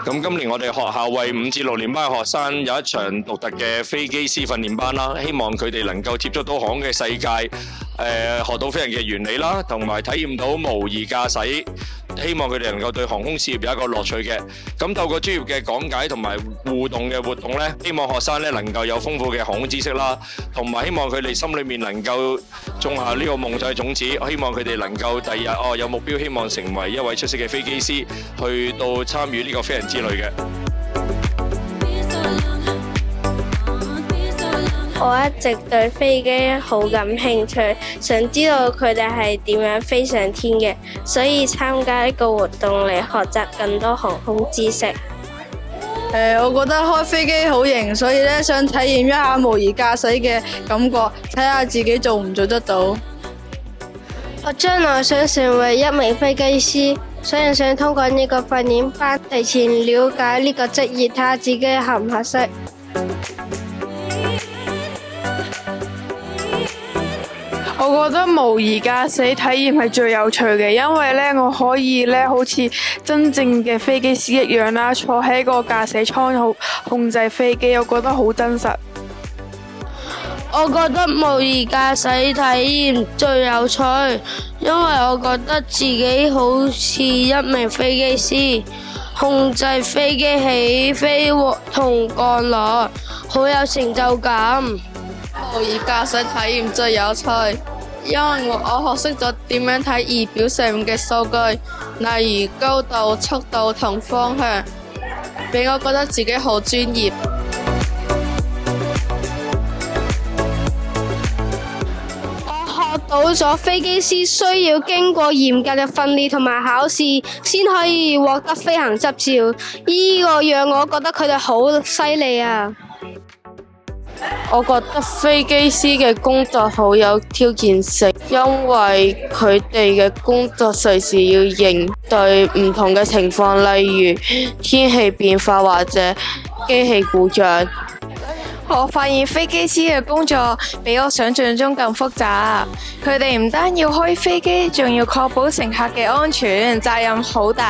咁今年我哋學校為5至6年班嘅學生有一場獨特嘅飛機師訓練班啦，希望佢哋能夠接觸到航空嘅世界，學到飛行嘅原理啦，同埋體驗到模擬駕駛。希望佢哋能夠對航空事業有一個樂趣嘅，咁透過專業嘅講解同埋互動嘅活動呢，希望學生呢能夠有豐富嘅航空知識啦，同埋希望佢哋心裏面能夠種下呢個夢想嘅種子，希望佢哋能夠第二日有目標，希望成為一位出色嘅飛機師，去到參與呢個飛行之旅嘅。我一直對飛機好感興趣，想知道佢哋係點樣飛上天嘅，所以參加呢個活動嚟學習更多航空知識。我覺得開飛機好型，所以咧想體驗一下模擬駕駛嘅感覺，睇下自己做唔做得到。我將來想成為一名飛機師，所以想通過呢個訓練班，提前了解呢個職業，睇下自己合唔合適。我覺得模擬駕駛體驗係最有趣嘅，因為咧我可以咧好似真正嘅飛機師一樣啦，坐喺個駕駛艙控制飛機，我覺得好真實。我覺得模擬駕駛體驗最有趣，因為我覺得自己好似一名飛機師，控制飛機起飛同降落，好有成就感。模擬駕駛體驗最有趣，因為我學識咗點樣睇儀表上面嘅數據，例如高度、速度同方向，俾我覺得自己好專業。我學到咗飛機師需要經過嚴格嘅訓練同埋考試，先可以獲得飛行執照，呢個讓我覺得佢哋好犀利啊！我覺得飛機師嘅工作好有挑戰性，因為佢哋嘅工作隨時要應對唔同嘅情況，例如天氣變化或者機器故障。我發現飛機師嘅工作比我想象中更複雜，佢哋唔單要開飛機，仲要確保乘客嘅安全，責任好大。